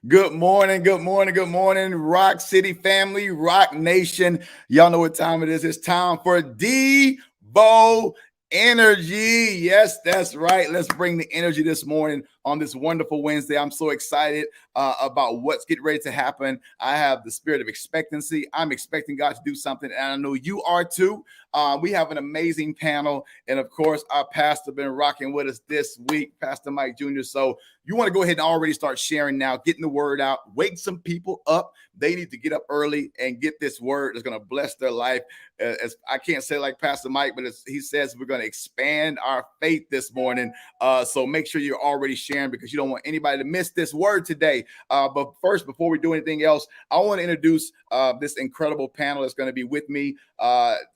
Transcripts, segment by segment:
Good morning, good morning, good morning, Rock City family, Rock Nation. Y'all know what time it is. It's time for Devo Energy. Yes, that's right. Let's bring the energy this morning on this wonderful Wednesday. I'm so excited about what's getting ready to happen. I have the spirit of expectancy. I'm expecting God to do something, and I know you are too. We have an amazing panel, and of course, our pastor been rocking with us this week, Pastor Mike Jr. So you want to go ahead and already start sharing now, getting the word out, wake some people up. They need to get up early and get this word that's going to bless their life. As I can't say like Pastor Mike, but he says we're going to expand our faith this morning. So make sure you're already sharing because you don't want anybody to miss this word today. But first, before we do anything else, I want to introduce this incredible panel that's going to be with me,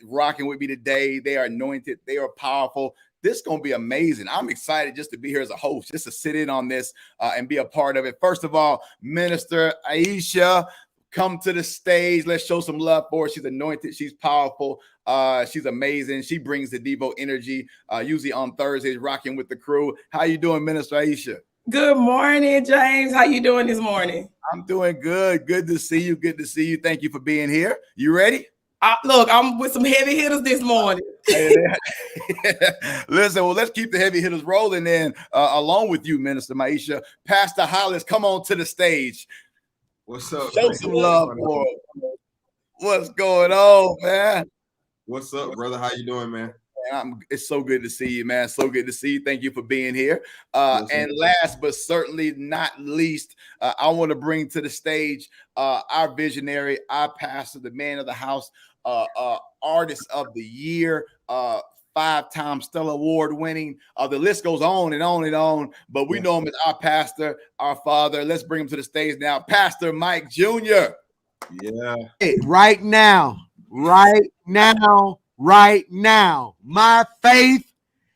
rocking with me today. They are anointed. They are powerful. This is going to be amazing. I'm excited just to be here as a host, just to sit in on this and be a part of it. First of all, Minister Aisha, come to the stage. Let's show some love for her. She's anointed. She's powerful. She's amazing. She brings the Devo energy, usually on Thursdays, rocking with the crew. How you doing, Minister Aisha? Good morning, James. How you doing this morning? I'm doing good. Good to see you. Good to see you. Thank you for being here. You ready? Look, I'm with some heavy hitters this morning. Listen, well, let's keep the heavy hitters rolling then, along with you, Minister Maisha. Pastor Hollis, come on to the stage. What's up? Show some love for him. What's going on, man? What's up, brother? How you doing, man? It's so good to see you, man. So good to see you. Thank you for being here. And last but certainly not least, I want to bring to the stage our visionary, our pastor, the man of the house, artist of the year, 5-time Stellar Award winning. The list goes on and on and on, but we know him as our pastor, our father. Let's bring him to the stage now. Pastor Mike Jr. Yeah. Hey, right now, my faith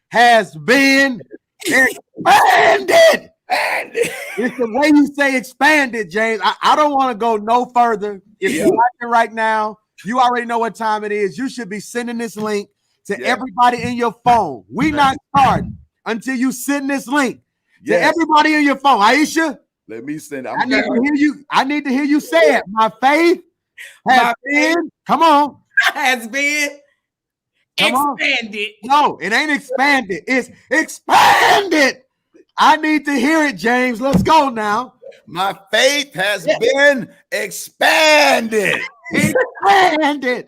has been expanded. It's the way you say expanded, James. I don't want to go no further. If you're watching right now, you already know what time it is. You should be sending this link to everybody in your phone. We not starting until you send this link to everybody in your phone. Aisha, let me send it. I need to hear you say it. My faith has been. Come on. Has been expanded. No, it ain't expanded. It's expanded. I need to hear it, James. Let's go now. My faith has been expanded. Expanded.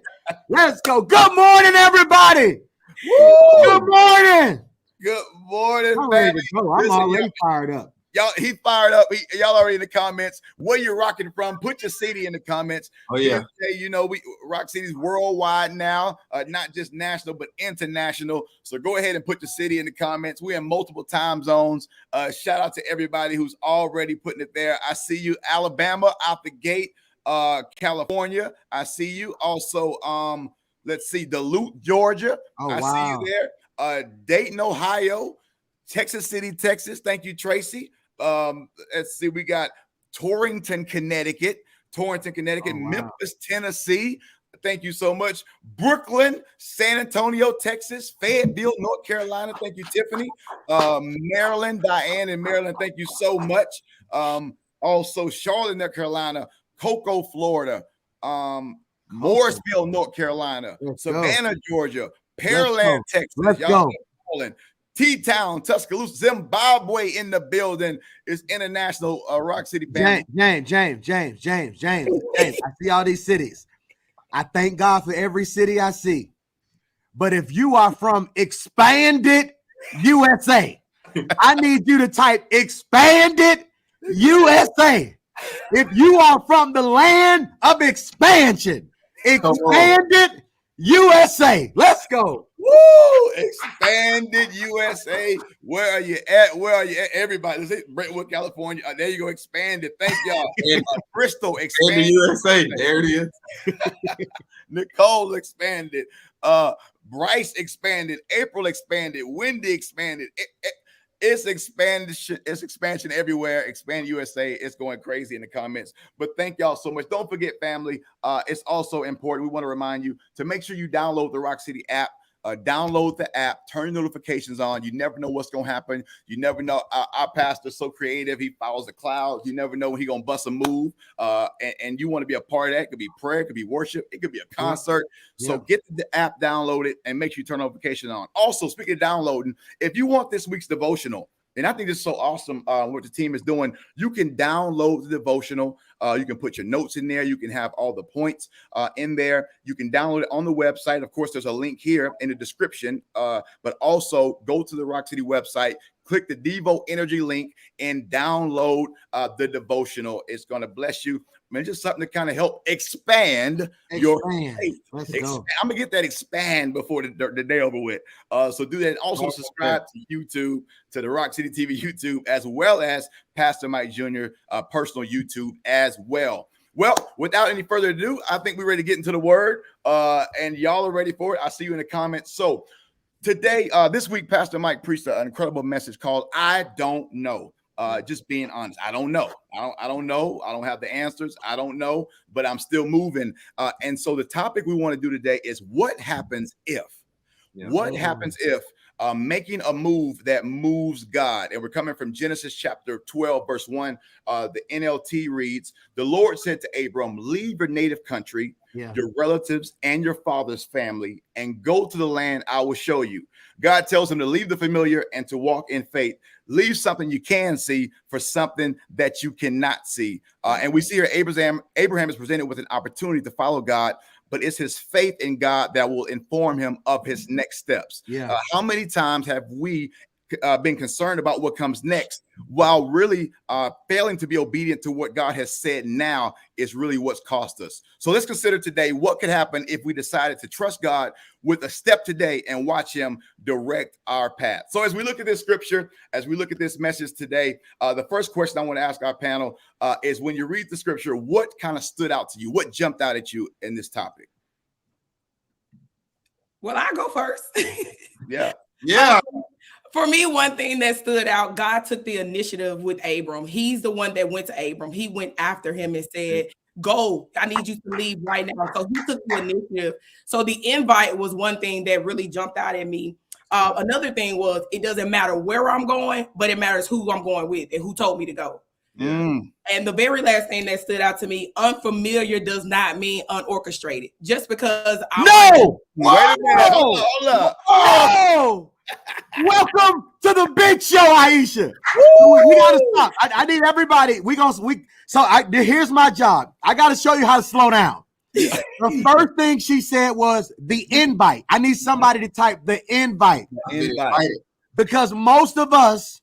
Let's go. Good morning, everybody. Woo! Good morning. Good morning, family. I'm already fired up. Y'all, he fired up. Y'all already in the comments. Where you're rocking from? Put your city in the comments. Oh yeah. You know, we Rock City's worldwide now, not just national but international. So go ahead and put your city in the comments. We're in multiple time zones. Shout out to everybody who's already putting it there. I see you, Alabama out the gate. California, I see you. Also, let's see, Duluth, Georgia. I see you there. Dayton, Ohio, Texas City, Texas. Thank you, Tracy. Let's see, we got Torrington, Connecticut, Memphis, Tennessee. Thank you so much. Brooklyn, San Antonio, Texas, Fayetteville, North Carolina. Thank you, Tiffany. Maryland, Diane in Maryland. Thank you so much. Also, Charlotte, North Carolina, Cocoa, Florida, Mooresville, North Carolina, Savannah, Georgia, Pearland, Texas. Let's go. T-Town, Tuscaloosa, Zimbabwe in the building. Is international Rock City family. James. I see all these cities. I thank God for every city I see. But if you are from expanded USA, I need you to type expanded USA. If you are from the land of expansion, expanded USA. Let's go. Woo! Expanded USA. Where are you at? Where are you at? Everybody, let's say Brentwood, California. There you go. Expanded. Thank y'all. Bristol, expanded. USA. There it is. Nicole expanded. Bryce expanded. April expanded. Wendy expanded. It's expansion. It's expansion everywhere. Expand USA. It's going crazy in the comments. But thank y'all so much. Don't forget, family. It's also important. We want to remind you to make sure you download the Rock City app. download the app, turn notifications on. You never know what's going to happen. You never know. Our pastor's so creative. He follows the clouds. You never know when he's going to bust a move. And you want to be a part of that. It could be prayer. It could be worship. It could be a concert. Yeah. So get the app downloaded and make sure you turn notifications on. Also, speaking of downloading, if you want this week's devotional, and I think this is so awesome what the team is doing. You can download the devotional. You can put your notes in there. You can have all the points in there. You can download it on the website. Of course, there's a link here in the description, but also go to the Rock City website, click the Devo Energy link, and download the devotional. It's going to bless you. I mean, just something to kind of help expand your faith. I'm going to get that expand before the day over with. So do that. And also subscribe to YouTube, to the Rock City TV YouTube, as well as Pastor Mike Jr. Personal YouTube as well. Well, without any further ado, I think we're ready to get into the word. And y'all are ready for it. I see you in the comments. So today, this week, Pastor Mike preached an incredible message called I Don't Know. Just being honest, I don't know. I don't know. I don't have the answers. I don't know, but I'm still moving. And so the topic we want to do today is what happens if? Yeah. What happens if making a move that moves God? And we're coming from Genesis chapter 12, verse 1. The NLT reads, the Lord said to Abram, leave your native country, your relatives, and your father's family, and go to the land I will show you. God tells him to leave the familiar and to walk in faith. Leave something you can see for something that you cannot see. And we see here Abraham is presented with an opportunity to follow God, but it's his faith in God that will inform him of his next steps. Yeah. How many times have we been concerned about what comes next while really failing to be obedient to what God has said now is really what's cost us. So let's consider today what could happen if we decided to trust God with a step today and watch him direct our path. So as we look at this scripture, as we look at this message today, the first question I want to ask our panel is, when you read the scripture, what kind of stood out to you? What jumped out at you in this topic? Well, I go first. Yeah. For me, one thing that stood out, God took the initiative with Abram. He's the one that went to Abram. He went after him and said, go, I need you to leave right now. So he took the initiative. So the invite was one thing that really jumped out at me. Another thing was, it doesn't matter where I'm going, but it matters who I'm going with and who told me to go. And the very last thing that stood out to me, unfamiliar does not mean unorchestrated. Just because Wait a minute. Hold up. Oh! Welcome to the big show, Aisha. We gotta stop. I need everybody. Here's my job. I gotta show you how to slow down. The first thing she said was the invite. I need somebody to type the invite. Because most of us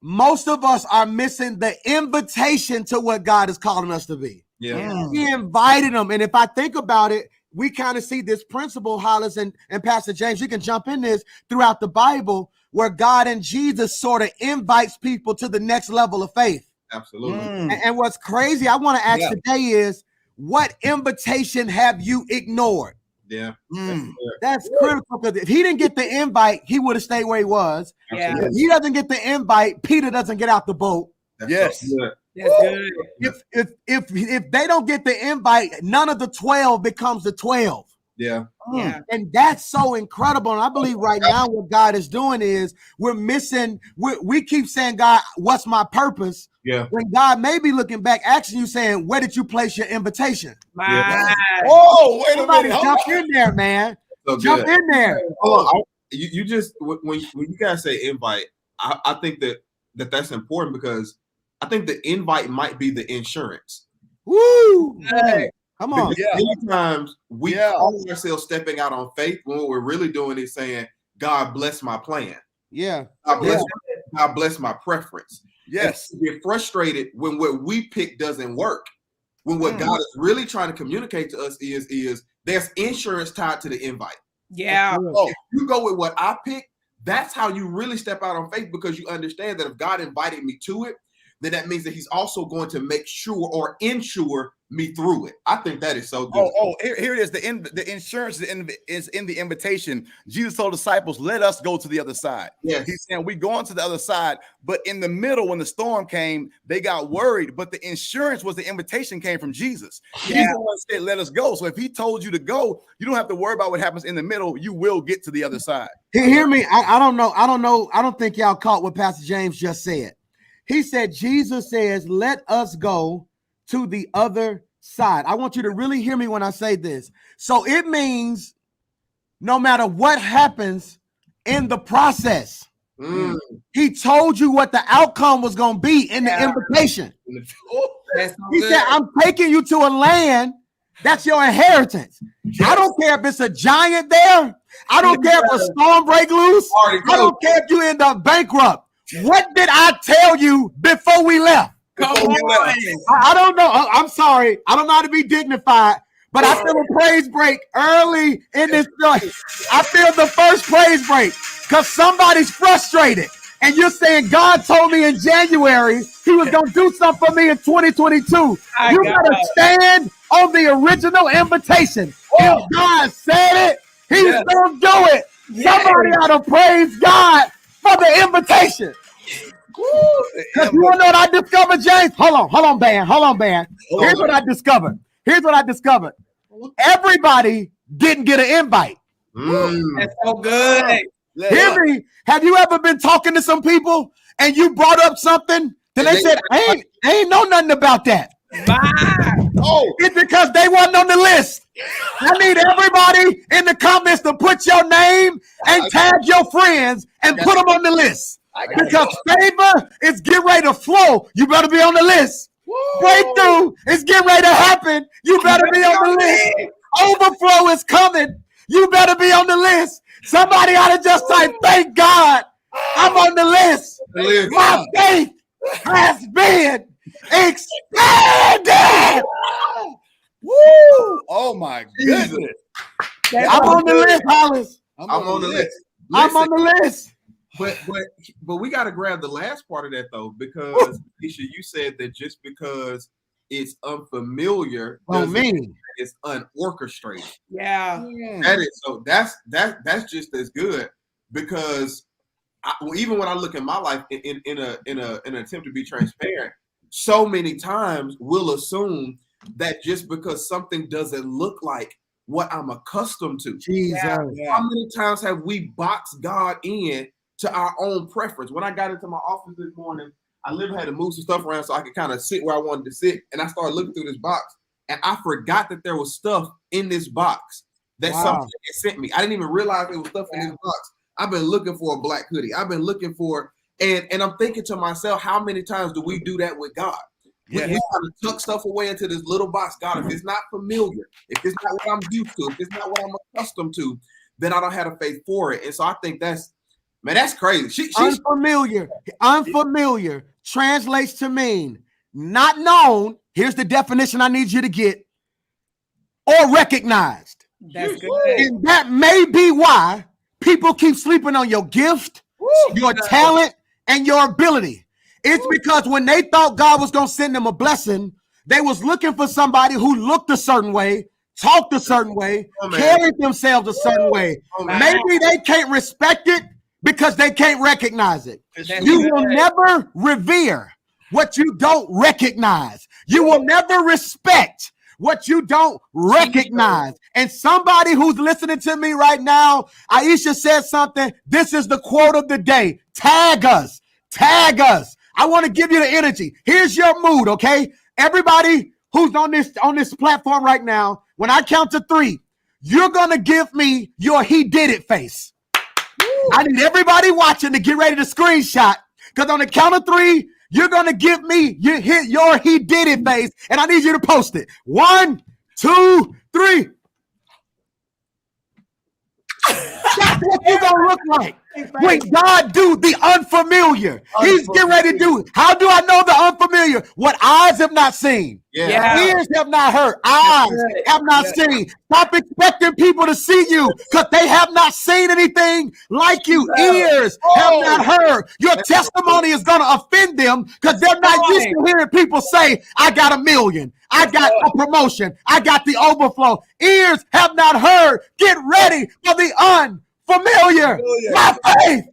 are missing the invitation to what God is calling us to be. Yeah. He invited them. And if I think about it, we kind of see this principle, Hollis and Pastor James, you can jump in this throughout the Bible, where God and Jesus sort of invites people to the next level of faith. Absolutely. And what's crazy, I want to ask today is, what invitation have you ignored? Yeah. That's critical, because if he didn't get the invite, he would have stayed where he was. Yeah. If he doesn't get the invite, Peter doesn't get out the boat. Yes. That's good. If they don't get the invite, none of the 12 becomes the 12. Yeah. And that's so incredible. And I believe right now what God is doing is we keep saying, God, what's my purpose? Yeah. When God may be looking back, asking you, saying, where did you place your invitation? Oh, wait a minute. Jump in there, man. So jump in there. You just, when you guys say invite, I think that's important, because I think the invite might be the insurance. Woo! Hey, come on. Many times we call ourselves stepping out on faith, when what we're really doing is saying, God bless my plan. Yeah. God bless my preference. Yes. And we get frustrated when what we pick doesn't work. When what God is really trying to communicate to us is there's insurance tied to the invite. Yeah. If you go with what I pick, that's how you really step out on faith, because you understand that if God invited me to it, then that means that he's also going to make sure or ensure me through it. I think that is so good. Here it is. The insurance is in the invitation. Jesus told disciples, let us go to the other side. Yes. He's saying we're going to the other side, but in the middle, when the storm came, they got worried, but the insurance was the invitation came from Jesus. He's the one that said, let us go. So if he told you to go, you don't have to worry about what happens in the middle. You will get to the other side. Hear me. I don't know. I don't think y'all caught what Pastor James just said. He said, Jesus says, let us go to the other side. I want you to really hear me when I say this. So it means no matter what happens in the process, he told you what the outcome was going to be in the invitation. He said, I'm taking you to a land that's your inheritance. Yes. I don't care if it's a giant there. I don't care if a storm break loose. I don't care if you end up bankrupt. What did I tell you before we left? I don't know. I'm sorry. I don't know how to be dignified, but I feel a praise break early in this. I feel the first praise break because somebody's frustrated. And you're saying God told me in January he was going to do something for me in 2022. You got to stand on the original invitation. If God said it, he's going to do it. Somebody ought to praise God for the invitation. Because you want to know what I discovered, James? Hold on, band. Here's what I discovered. Everybody didn't get an invite. That's so good. Hear me? Have you ever been talking to some people and you brought up something? Then they said, I ain't know nothing about that. It's because they wasn't on the list. I need everybody in the comments to put your name and tag your friends and put them on the list. Because favor is getting ready to flow. You better be on the list. Breakthrough is getting ready to happen. You better be on the list. Overflow is coming. You better be on the list. Somebody ought to just type, thank God I'm on the list. My faith has been expanded. Woo! Oh my goodness. I'm on the list, Hollis. I'm on the list. I'm on the list. But we got to grab the last part of that though, because Isha, you said that just because it's unfamiliar doesn't mean it's unorchestrated. Yeah. That is so. That's just as good because even when I look at my life in an attempt to be transparent, so many times we'll assume that just because something doesn't look like what I'm accustomed to. Jesus. How many times have we boxed God in to our own preference? When I got into my office this morning, I literally had to move some stuff around so I could kind of sit where I wanted to sit. And I started looking through this box and I forgot that there was stuff in this box that somebody had sent me. I didn't even realize there was stuff in this box. I've been looking for a black hoodie. I've been looking for, and I'm thinking to myself, how many times do we do that with God? We kind of tuck stuff away into this little box. God, if it's not familiar, if it's not what I'm used to, if it's not what I'm accustomed to, then I don't have the faith for it. And so I think that's crazy. Unfamiliar translates to mean not known. Here's the definition I need you to get, or recognized. That's good. And that may be why people keep sleeping on your gift, your talent, and your ability. It's because when they thought God was going to send them a blessing, they was looking for somebody who looked a certain way, talked a certain way, carried themselves a certain way. Maybe they can't respect it because they can't recognize it. You will never revere what you don't recognize. You will never respect what you don't recognize. And somebody who's listening to me right now, Aisha said something. This is the quote of the day. Tag us. Tag us. I want to give you the energy. Here's your mood, okay? Everybody who's on this platform right now, when I count to 3, you're going to give me your he did it face. I need everybody watching to get ready to screenshot, because on the count of 3, you're going to give me your he did it face, and I need you to post it. 1, 2, 3. That's what you're going to look like. When God do the unfamiliar, he's getting ready to do. How do I know the unfamiliar? What eyes have not seen. Yeah. Ears have not heard. Eyes have not seen. Stop expecting people to see you because they have not seen anything like you. Ears have not heard. Your testimony is going to offend them because they're not used to hearing people say, I got $1 million. I got a promotion. I got the overflow. Ears have not heard. Get ready for the unfamiliar. My faith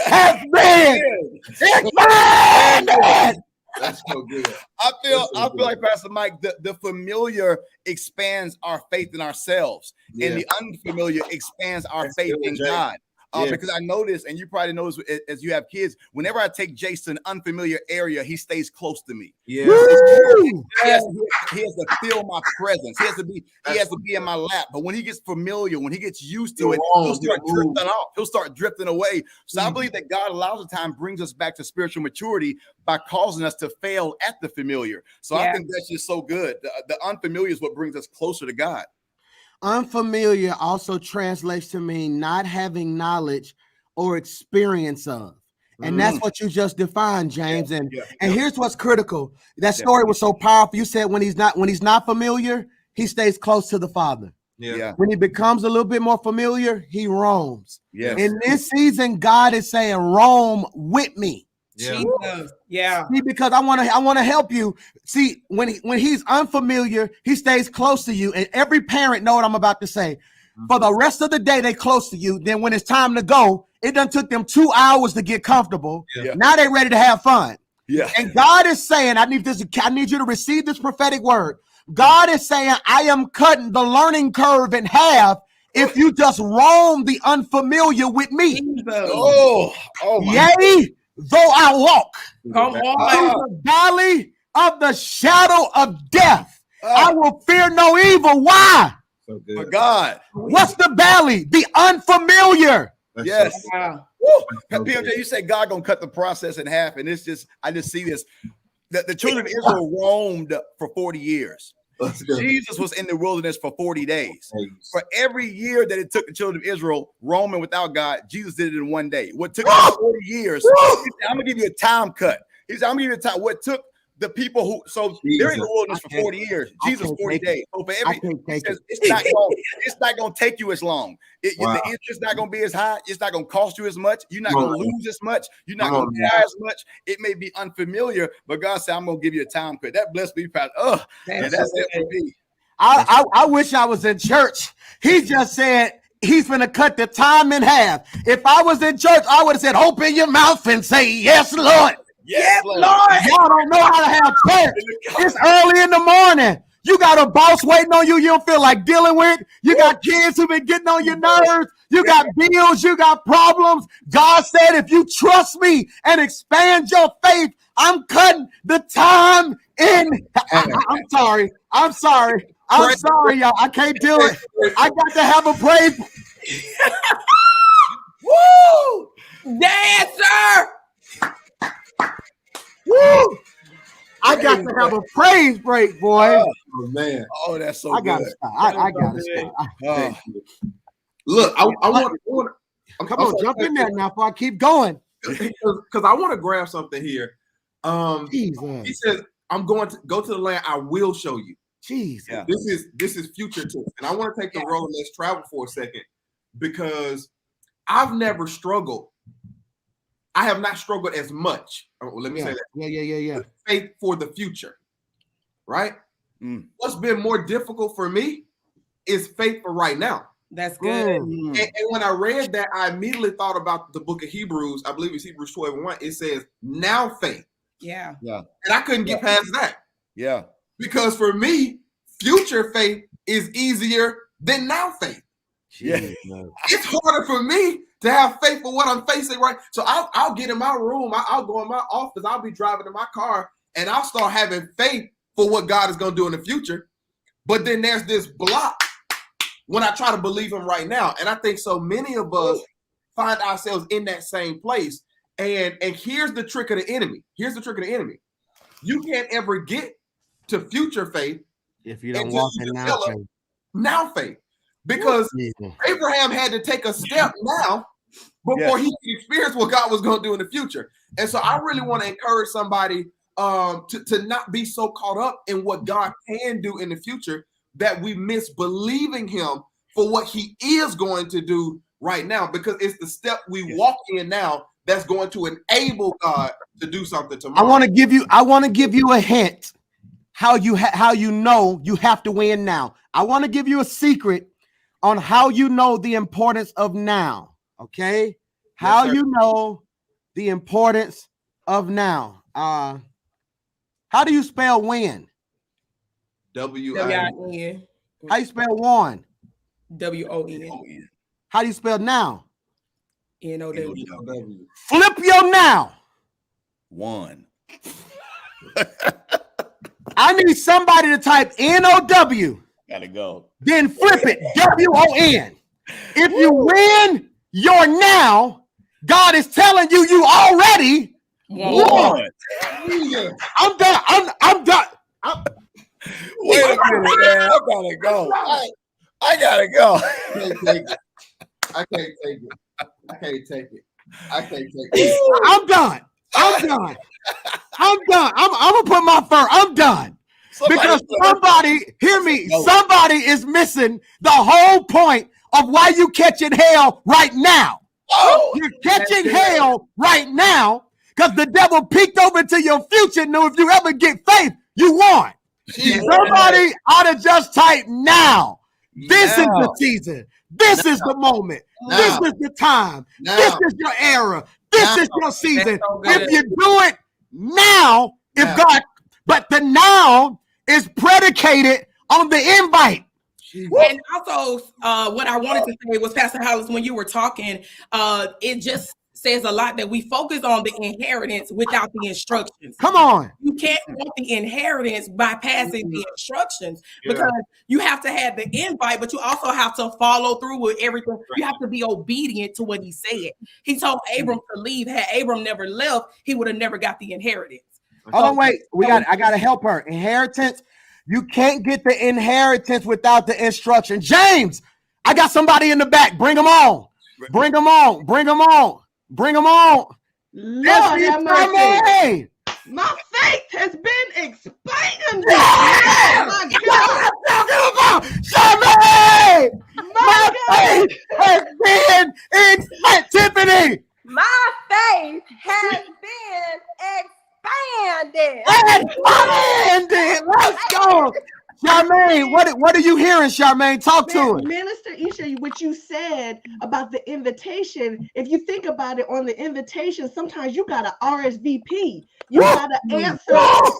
has been expanded. That's so good. I feel like Pastor Mike, the familiar expands our faith in ourselves, and the unfamiliar expands our faith in God. Because I notice, and you probably notice as you have kids, whenever I take Jace to an unfamiliar area, he stays close to me. Yeah. He has to feel my presence. He has to be in my lap. But when he gets familiar, when he gets used to it, he'll start drifting off. He'll start drifting away. So I believe that God allows the time, brings us back to spiritual maturity by causing us to fail at the familiar. So I think that's just so good. The unfamiliar is what brings us closer to God. Unfamiliar also translates to mean not having knowledge or experience of. And that's what you just defined, James. And here's what's critical. That story was so powerful. You said when he's not familiar, he stays close to the Father. When he becomes a little bit more familiar, he roams. In this season, God is saying, roam with me. See, because I want to help you. See, when he's unfamiliar, he stays close to you. And every parent know what I'm about to say. For the rest of the day, they close to you. Then when it's time to go, it done took them 2 hours to get comfortable. Now they ready to have fun. And God is saying, I need you to receive this prophetic word. God is saying, I am cutting the learning curve in half if you just roam the unfamiliar with me. Yea, though I walk through the valley of the shadow of death, I will fear no evil. Why? So good. For God. What's the valley? The unfamiliar. Yes. PMJ, you say God gonna cut the process in half, and I just see this. The children of Israel roamed for 40 years. Jesus was in the wilderness for 40 days. For every year that it took the children of Israel roaming without God, Jesus did it in 1 day. What took 40 years, I'm gonna give you a time cut. He said, I'm gonna give you a time. What took the people they're in the wilderness for 40 years, Jesus 40 days. So for it's not gonna take you as long. The interest not gonna be as high, it's not gonna cost you as much, you're not gonna lose as much, you're not gonna die as much. It may be unfamiliar, but God said, I'm gonna give you a time cut. That blessed me, Pastor. And that's it for me. I wish I was in church. He just said he's gonna cut the time in half. If I was in church, I would have said, open your mouth and say, yes, Lord. Yes, Lord. Y'all don't know how to have church. It's early in the morning. You got a boss waiting on you don't feel like dealing with. You got kids who've been getting on your nerves. You got bills. You got problems. God said, if you trust me and expand your faith, I'm cutting the time in. I'm sorry, y'all. I can't do it. I got to have a praise. Woo! Dancer! Woo! I got to have a praise break, boy. Oh man! Oh, that's so I good. Gotta stop. I gotta stop. Look, I want. Come on, jump in there now before I keep going. Because I want to grab something here. He says, "I'm going to go to the land I will show you." Jeez, this is future tense, and I want to take the road. Let's travel for a second, because I've never struggled. I have not struggled as much. Let me say that. Yeah. Faith for the future, right? What's been more difficult for me is faith for right now. That's good. And when I read that, I immediately thought about the book of Hebrews. I believe it's Hebrews 12:1. It says, now faith. Yeah. And I couldn't get past that. Yeah. Because for me, future faith is easier than now faith. Yeah. It's harder for me to have faith for what I'm facing, right? So I'll get in my room, I'll go in my office, I'll be driving in my car, and I'll start having faith for what God is going to do in the future. But then there's this block when I try to believe him right now. And I think so many of us find ourselves in that same place. And here's the trick of the enemy. You can't ever get to future faith if you don't walk in now faith. Because Abraham had to take a step now before he could experience what God was going to do in the future. And so I really want to encourage somebody to not be so caught up in what God can do in the future that we miss believing him for what he is going to do right now, because it's the step we walk in now that's going to enable God to do something tomorrow. I want to give you a hint how you know you have to win now. I want to give you a secret on how you know the importance of now. Okay? How you know the importance of now. How do you spell win? W-I-N. How you spell won? W-O-N. How do you spell now? N-O-W. Flip your now. One. I need somebody to type N-O-W. Gotta go. Then flip it W-O-N. If you win your now, God is telling you you already won. I'm done. I'm done. Wait a minute, man. I gotta go. I gotta go. I can't take it. I'm done. I'm gonna put my fur. I'm done. Because somebody, hear me, somebody is missing the whole point of why you catching hell right now. You're catching hell right now because the devil peeked over to your future and knew if you ever get faith, you won. Somebody ought to just type now. This is the season. This is the moment. This is the time. This is your era. This is your season. If you do it now, but the now is predicated on the invite. And also, what I wanted to say was, Pastor Hollis, when you were talking, it just says a lot that we focus on the inheritance without the instructions. Come on. You can't want the inheritance bypassing the instructions, because you have to have the invite, but you also have to follow through with everything. You have to be obedient to what he said. He told Abram to leave. Had Abram never left, he would have never got the inheritance. Hold on, wait. I gotta help her. Inheritance. You can't get the inheritance without the instruction. James, I got somebody in the back. Bring them on. Bring them on. Bring them on. Bring them on. Lord have mercy. My faith has been expanded. Oh my God. Charmaine! My faith has been expanded. Tiffany! My faith has been expanded. Expanded. Let's go. Charmaine, what are you hearing, Charmaine? Talk to us. Minister Isha, what you said about the invitation, if you think about it, on the invitation, sometimes you got to RSVP. You got to answer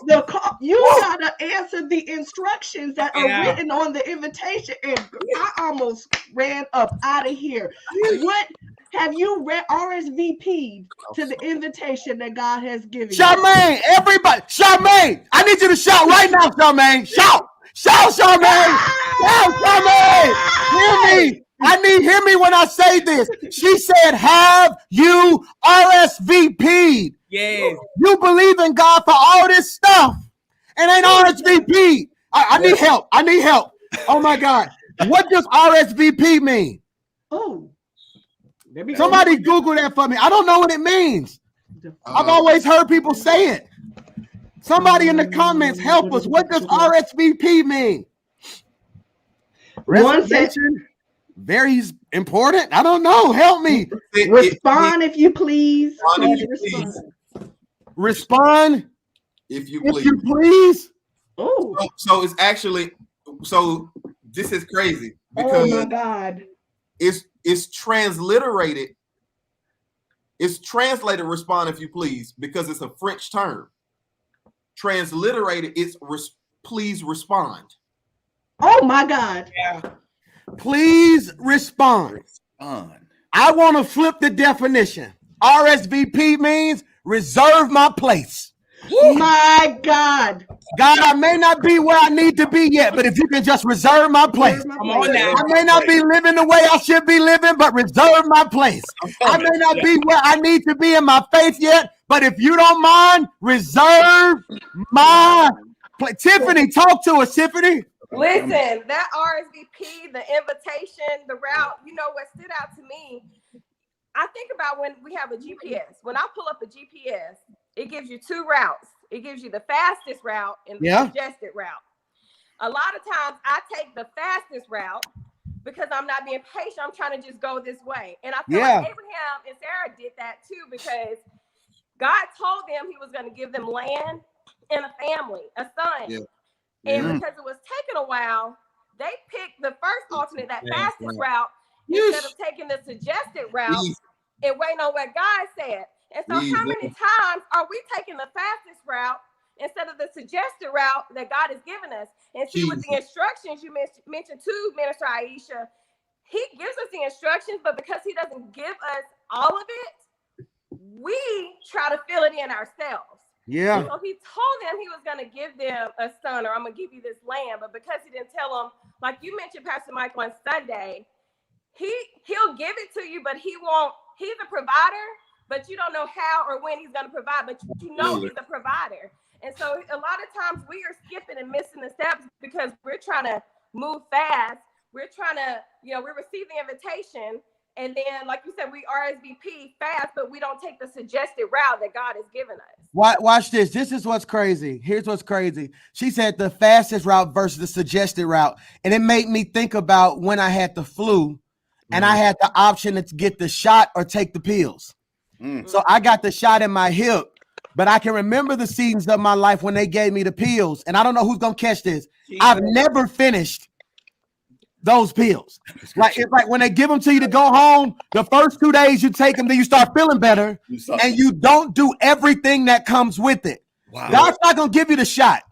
the call. You got to answer the instructions that are written on the invitation. And I almost ran up out of here. What have you RSVP'd to the invitation that God has given you? Charmaine, everybody. Charmaine, I need you to shout right now, Charmaine. Shout. Shout, Charmaine! Shout, Charmaine! Hear me! Hear me when I say this. She said, have you RSVP'd? Yes. You believe in God for all this stuff and ain't RSVP'd. I need help. I need help. Oh my God. What does RSVP mean? Oh. Somebody Google that for me. I don't know what it means. I've always heard people say it. Somebody in the comments help us. What does RSVP mean? Reservation? Very important. I don't know. Help me. Respond if you please. Respond if you please. Oh. So it's actually, so this is crazy because oh my God. It's transliterated. It's translated respond if you please because it's a French term. Transliterated, it's please respond. Oh my God. Yeah. Please respond. I want to flip the definition. RSVP means reserve my place. My God. God, I may not be where I need to be yet, but if you can just reserve my place. Come on now. I may not be living the way I should be living, but reserve my place. I may not be where I need to be in my faith yet, but if you don't mind, reserve my place. Tiffany, talk to us, Tiffany. Listen, that RSVP, the invitation, the route, you know what stood out to me? I think about when we have a GPS. When I pull up a GPS, it gives you 2 routes. It gives you the fastest route and the suggested route. A lot of times I take the fastest route because I'm not being patient. I'm trying to just go this way. And I feel like Abraham and Sarah did that too, because God told them he was going to give them land and a family, a son. Yeah. And because it was taking a while, they picked the first alternate, that fastest route, instead of taking the suggested route and waiting on what God said. And so how many times are we taking the fastest route instead of the suggested route that God has given us? And see, with the instructions you mentioned too, Minister Aisha, he gives us the instructions, but because he doesn't give us all of it, we try to fill it in ourselves. Yeah. So he told them he was going to give them a son, or I'm going to give you this land. But because he didn't tell them, like you mentioned, Pastor Michael, on Sunday, he'll give it to you, but he won't. He's a provider, but you don't know how or when he's going to provide, but you know he's a provider. And so a lot of times we are skipping and missing the steps because we're trying to move fast. We're trying to, we receive the invitation, and then, like you said, we RSVP fast, but we don't take the suggested route that God has given us. Watch this. This is what's crazy. Here's what's crazy. She said the fastest route versus the suggested route. And it made me think about when I had the flu and I had the option to get the shot or take the pills. So I got the shot in my hip, but I can remember the seasons of my life when they gave me the pills. And I don't know who's going to catch this. I've never finished those pills. Like, it's like when they give them to you to go home, the first 2 days you take them, then you start feeling better, and you don't do everything that comes with it. Wow. God's not going to give you the shot.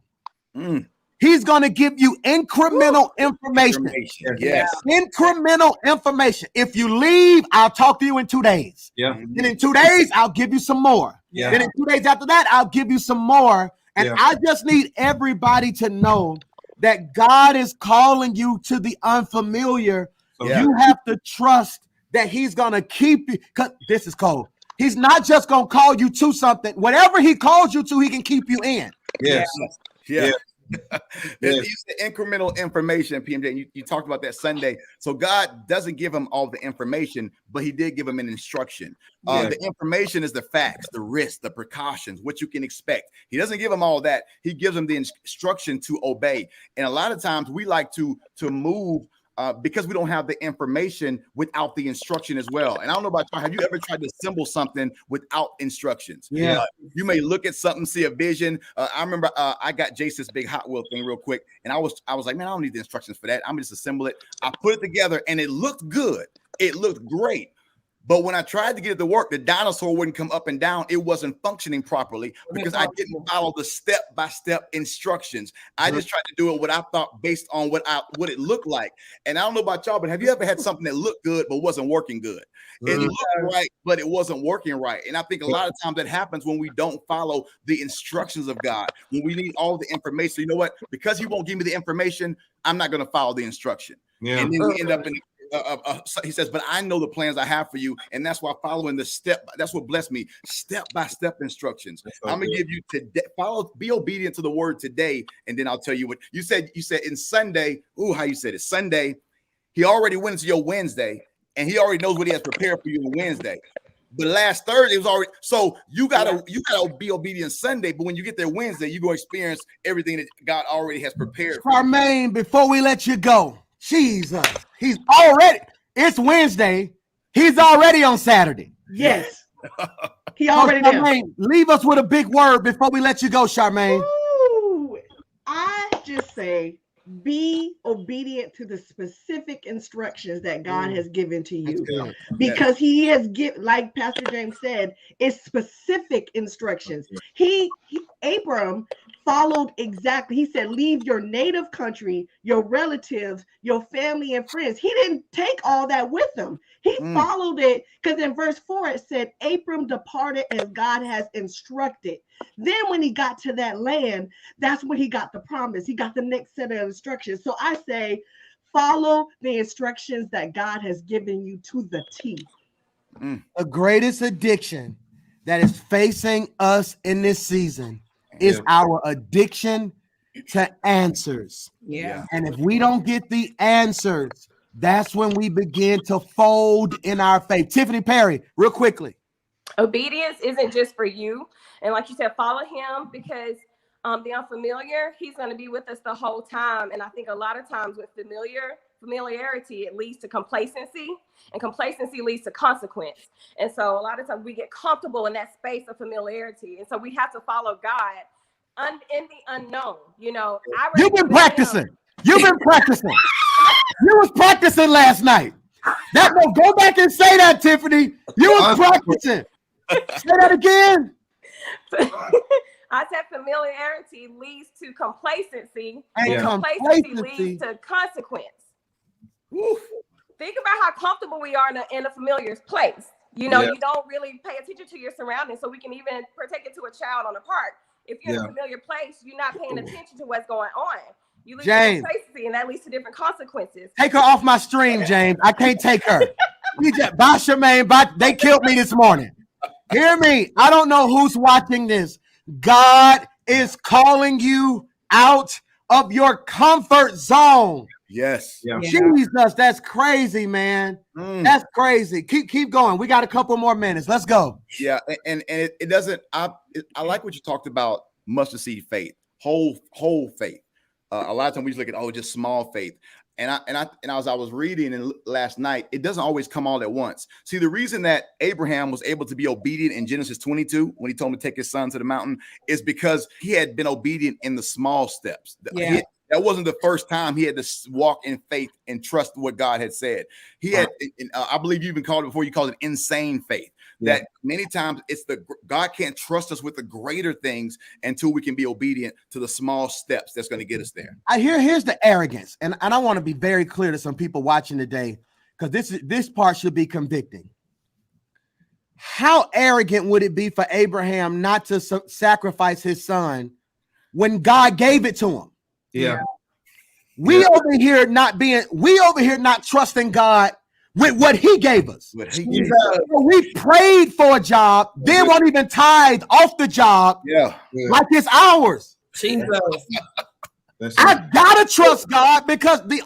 He's going to give you incremental information. Yes. Incremental information. If you leave, I'll talk to you in 2 days. Yeah. Then in 2 days, I'll give you some more. Yeah. Then in 2 days after that, I'll give you some more. And I just need everybody to know that God is calling you to the unfamiliar. You have to trust that he's going to keep you. Because this is cold. He's not just going to call you to something. Whatever he calls you to, he can keep you in. Yes. Yeah. It's the incremental information, PMJ. You talked about that Sunday. So God doesn't give him all the information, but he did give him an instruction. The information is the facts, the risks, the precautions, what you can expect. He doesn't give him all that. He gives him the instruction to obey. And a lot of times we like to move because we don't have the information without the instruction as well. And I don't know about y'all, have you ever tried to assemble something without instructions? You may look at something, see a vision. I remember I got Jason's big Hot Wheel thing real quick, and I was like, man, I don't need the instructions for that. I'm just assemble it. I put it together, and it looked good. It looked great. But when I tried to get it to work, the dinosaur wouldn't come up and down. It wasn't functioning properly because I didn't follow the step-by-step instructions. I just tried to do it what I thought based on what it looked like. And I don't know about y'all, but have you ever had something that looked good but wasn't working good? It looked right, but it wasn't working right. And I think a lot of times that happens when we don't follow the instructions of God, when we need all the information. You know what? Because he won't give me the information, I'm not going to follow the instruction. And then we end up in he says, but I know the plans I have for you, and that's why following the step. That's what blessed me. Step-by-step instructions. I'm gonna give you today. Be obedient to the word today, and then I'll tell you what you said. You said in Sunday. Ooh, how you said it? Sunday. He already went into your Wednesday, and he already knows what he has prepared for you on Wednesday. But last Thursday was already. So you gotta be obedient Sunday, but when you get there Wednesday, you go experience everything that God already has prepared. Charmaine, before we let you go. Jesus, it's Wednesday. He's already on Saturday. Yes. He already did. Charmaine, leave us with a big word before we let you go, Charmaine. Ooh, I just say be obedient to the specific instructions that God has given to you. Because he has given, like Pastor James said, it's specific instructions. Abram followed exactly. He said, leave your native country, your relatives, your family and friends. He didn't take all that with him. He followed it because in verse 4, it said, Abram departed as God has instructed. Then when he got to that land, that's when he got the promise. He got the next set of instructions. So I say, follow the instructions that God has given you to the T. The greatest addiction that is facing us in this season is our addiction to answers. And if we don't get the answers, that's when we begin to fold in our faith. Tiffany Perry, real quickly. Obedience isn't just for you. And like you said, follow him, because the unfamiliar, he's going to be with us the whole time. And I think a lot of times with familiarity, it leads to complacency, and complacency leads to consequence. And so a lot of times we get comfortable in that space of familiarity. And so we have to follow God in the unknown. You know, You've been practicing. You've been practicing. You was practicing last night. Go back and say that, Tiffany. You was practicing. Say that again. I said familiarity leads to complacency, and complacency leads to consequence. Oof. Think about how comfortable we are in a familiar place. You know, you don't really pay attention to your surroundings. So we can even take it to a child on a park. If you're in a familiar place, you're not paying attention to what's going on. You lose complacency, and that leads to different consequences. Take her off my stream, James. I can't take her. Bye, Charmaine. They killed me this morning. Hear me. I don't know who's watching this. God is calling you out of your comfort zone. Yes. Yeah. Jesus, that's crazy, man. That's crazy. Keep going. We got a couple more minutes. Let's go. Yeah, and it doesn't. I like what you talked about. Mustard seed faith, whole faith. A lot of times we just look at just small faith. And as I was reading last night, it doesn't always come all at once. See, the reason that Abraham was able to be obedient in Genesis 22 when he told him to take his son to the mountain is because he had been obedient in the small steps. That wasn't the first time he had to walk in faith and trust what God had said. He had, I believe you even called it before, you called it insane faith. That many times God can't trust us with the greater things until we can be obedient to the small steps that's going to get us there. Here's the arrogance, and I want to be very clear to some people watching today, because this part should be convicting. How arrogant would it be for Abraham not to sacrifice his son when God gave it to him? Yeah. We over here not trusting God with what he gave us. We prayed for a job, then won't even tithe off the job like it's ours. Jesus. I gotta trust God, because the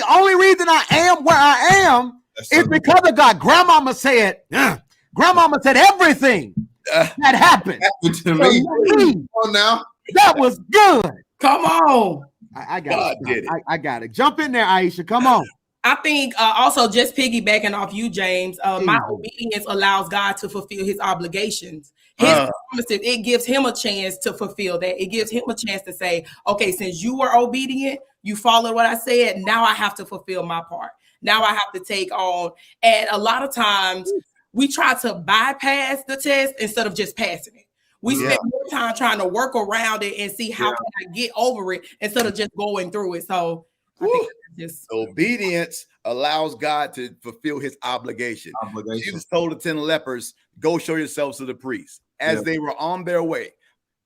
only reason I am where I am is because of God. Grandmama said everything that happened to me. Come on now. That was good. Come on. I got it. I got it. Jump in there, Aisha. Come on. I think also just piggybacking off you, James, my obedience allows God to fulfill his obligations. His promises, it gives him a chance to fulfill that. It gives him a chance to say, okay, since you were obedient, you followed what I said, now I have to fulfill my part. Now I have to take on. And a lot of times we try to bypass the test instead of just passing it. We spend more time trying to work around it and see how can I get over it instead of just going through it. So I think just obedience allows God to fulfill his obligation. Jesus told the 10 lepers, go show yourselves to the priest. As they were on their way,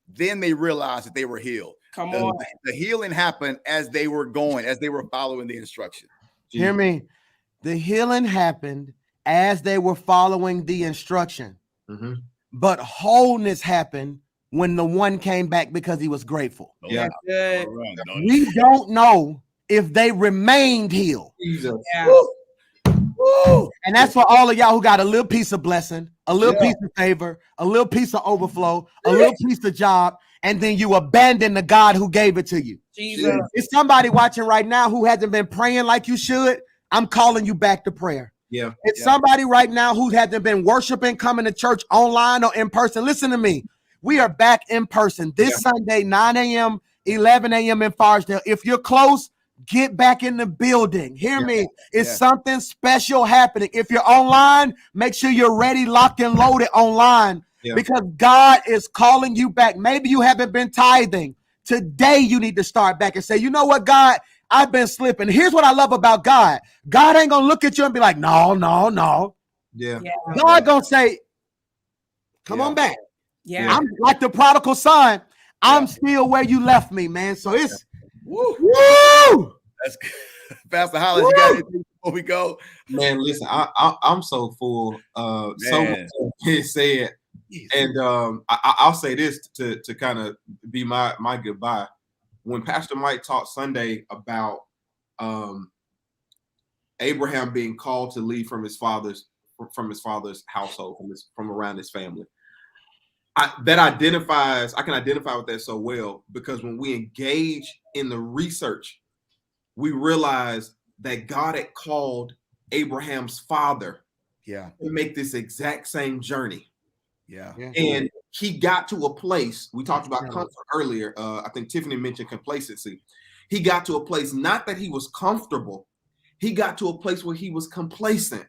then they realized that they were healed. Come on. The healing happened as they were going, as they were following the instruction. Hear me. The healing happened as they were following the instruction. Mm-hmm. But wholeness happened when the one came back because he was grateful. Yeah. Good. We don't know if they remained healed. Jesus. Yeah. Woo. Woo. And that's for all of y'all who got a little piece of blessing, a little piece of favor, a little piece of overflow, a little piece of job, and then you abandon the God who gave it to you. Jesus. If somebody watching right now who hasn't been praying like you should, I'm calling you back to prayer. Yeah. It's somebody right now who hasn't been worshiping, coming to church online or in person. Listen to me. We are back in person this Sunday, 9 a.m., 11 a.m. in Farsdale. If you're close, get back in the building. Hear me. It's something special happening. If you're online, make sure you're ready, locked and loaded online because God is calling you back. Maybe you haven't been tithing. Today, you need to start back and say, you know what, God? I've been slipping. Here's what I love about God. God ain't gonna look at you and be like, no. Yeah. God gonna say, come on back. Yeah. I'm like the prodigal son. I'm still where you left me, man. So it's woo. That's good. Pastor Hollis, you got anything before we go? Man, listen, I'm so full. So much is said. And I'll say this to kind of be my goodbye. When Pastor Mike talked Sunday about Abraham being called to leave from his father's household, from around his family. I can identify with that so well, because when we engage in the research, we realize that God had called Abraham's father to make this exact same journey. And he got to a place, we talked about comfort earlier. I think Tiffany mentioned complacency. He got to a place, not that he was comfortable, he got to a place where he was complacent.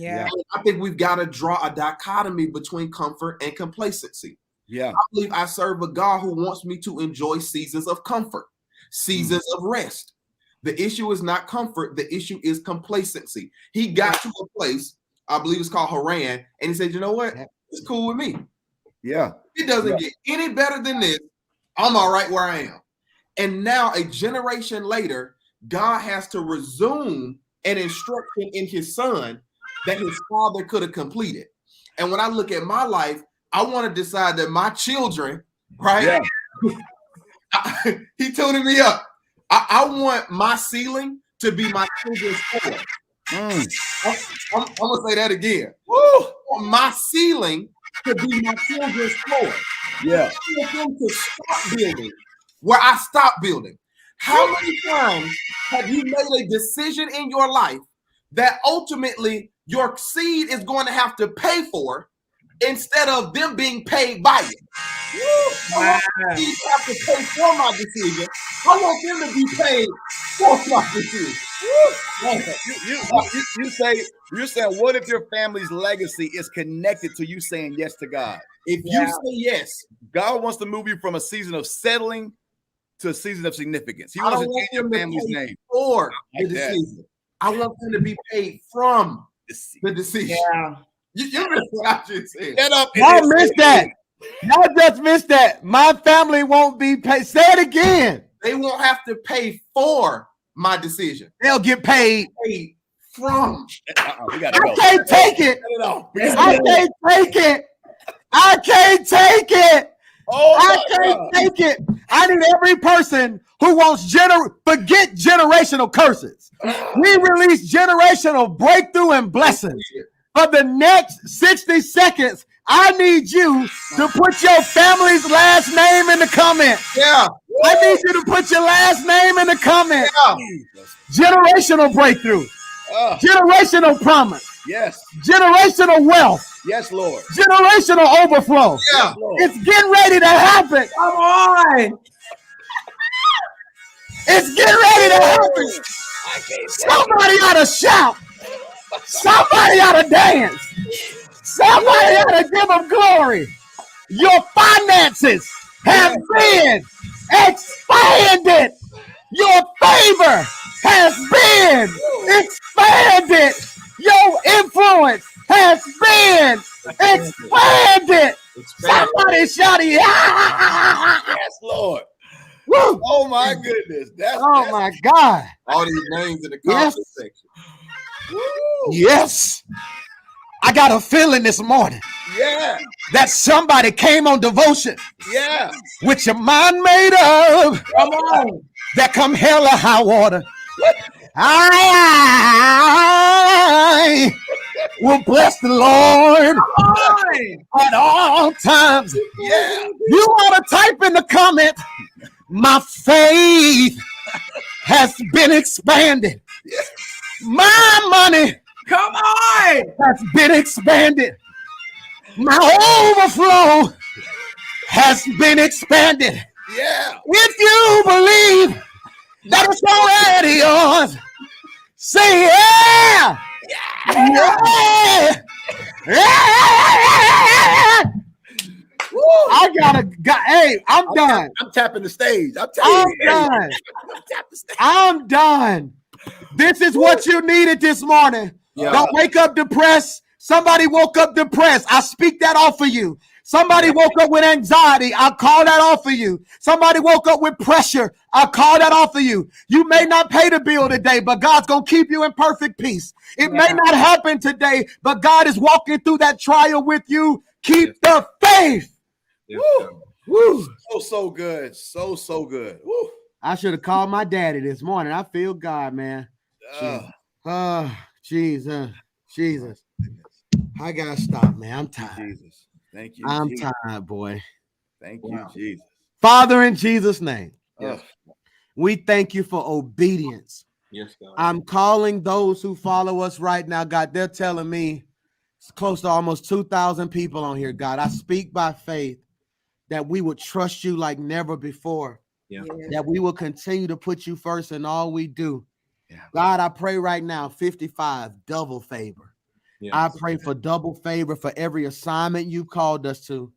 And I think we've got to draw a dichotomy between comfort and complacency. I believe I serve a God who wants me to enjoy seasons of comfort, seasons of rest. The issue is not comfort. The issue is complacency. He got to a place, I believe it's called Haran, and he said, you know what? It's cool with me. It doesn't get any better than this. I'm all right where I am. And now a generation later, God has to resume an instruction in his son that his father could have completed. And when I look at my life, I want to decide that my children, right? He tuning me up. I want my ceiling to be my children's floor. I'm gonna say that again. Woo! I want my ceiling to be my children's floor. I want them to stop building where I stopped building. How many times have you made a decision in your life that ultimately your seed is going to have to pay for, instead of them being paid by it? I want them to have to pay for my decision. I want them to be paid for my decision. You're saying, what if your family's legacy is connected to you saying yes to God? If you say yes, God wants to move you from a season of settling to a season of significance. He wants to change your family's name for the decision. I want them to be paid from the decision. You missed what I just said. Y'all missed that. Y'all just missed that. My family won't be paid. Say it again. They won't have to pay for my decision. They'll get paid from. We gotta go. I can't take it. I can't take it. I can't take it. I can't take it. I need every person who wants forget generational curses. We release generational breakthrough and blessings. For the next 60 seconds, I need you to put your family's last name in the comment. I need you to put your last name in the comment. Generational breakthrough. Generational promise. Generational wealth. Yes, Lord. Generational overflow. Yes, Lord. It's getting ready to happen. Come on. It's getting ready to happen. Somebody ought to shout. Somebody ought to dance. Somebody ought to give them glory. Your finances have been expanded. Your favor has been expanded. Your influence has been expanded. Somebody shout, yes, Lord. Woo. Oh my goodness. My God. All these names in the comment section. Woo. Yes. I got a feeling this morning that somebody came on devotion with your mind made up. Come on. That come hell or high water. I will bless the Lord at all times. You ought to type in the comment, my faith has been expanded. My money has been expanded. My overflow has been expanded. If you believe that it's already yours, say yeah. Hey, I'm done. I'm tapping the stage. I'm done. This is what you needed this morning. Don't wake up depressed. Somebody woke up depressed. I speak that off of you. Somebody woke up with anxiety. I call that off of you. Somebody woke up with pressure. I call that off of you. You may not pay the bill today, but God's going to keep you in perfect peace. It may not happen today, but God is walking through that trial with you. Keep the faith. Woo. So good. So good. Woo. I should have called my daddy this morning. I feel God, man. Oh, Jesus. I gotta stop, man. I'm tired. Jesus. Thank you, I'm Jesus. tired, boy. Thank you, Jesus. Father, in Jesus' name, Yes. we thank you for obedience. Yes, God. I'm calling those who follow us right now, God. They're telling me it's close to almost 2,000 people on here, God. I speak by faith that we would trust you like never before, Yeah. that we will continue to put you first in all we do. Yeah. God, I pray right now, 55, double favor. Yes. I pray for double favor for every assignment you called us to.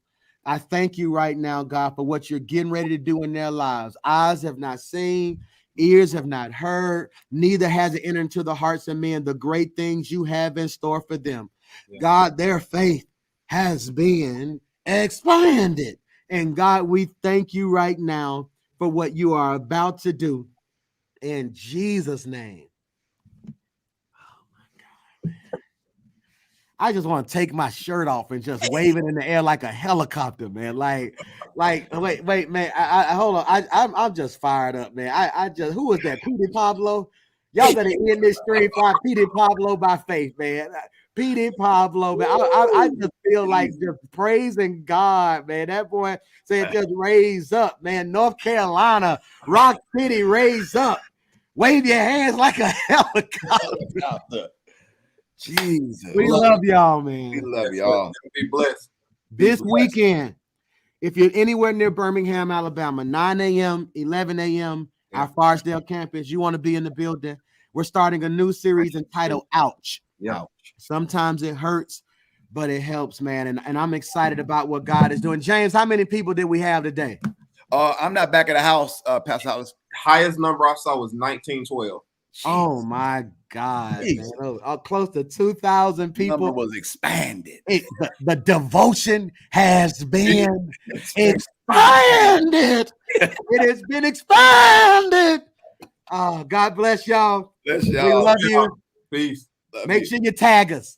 I thank you right now, God, for what you're getting ready to do in their lives. Eyes have not seen, ears have not heard, neither has it entered into the hearts of men the great things you have in store for them. Yeah. God, their faith has been expanded. And God, we thank you right now for what you are about to do in Jesus' name. I just want to take my shirt off and just wave it in the air like a helicopter, man. Like, wait, man. I hold on. I'm just fired up, man. I just, who was that? Petey Pablo. Y'all better end this stream by Petey Pablo by faith, man. Petey Pablo, man. I just feel like just praising God, man. That boy said just raise up, man. North Carolina, Rock City, raise up. Wave your hands like a helicopter. Jesus. We love y'all, We man. love y'all. Be blessed. This weekend, if you're anywhere near Birmingham, Alabama, 9 a.m., 11 a.m., our Farsdale campus, you want to be in the building. We're starting a new series entitled Ouch. Yeah. Sometimes it hurts, but it helps, man. And I'm excited about what God is doing. James, how many people did we have today? I'm not back at the house, Pastor Hollis. Highest number I saw was 1912. Oh my God, man. Close to 2,000 people. Number was expanded. The devotion has been expanded. It has been expanded. Oh, God bless y'all. Bless We y'all. love you. Peace. Love Make you. sure you tag us.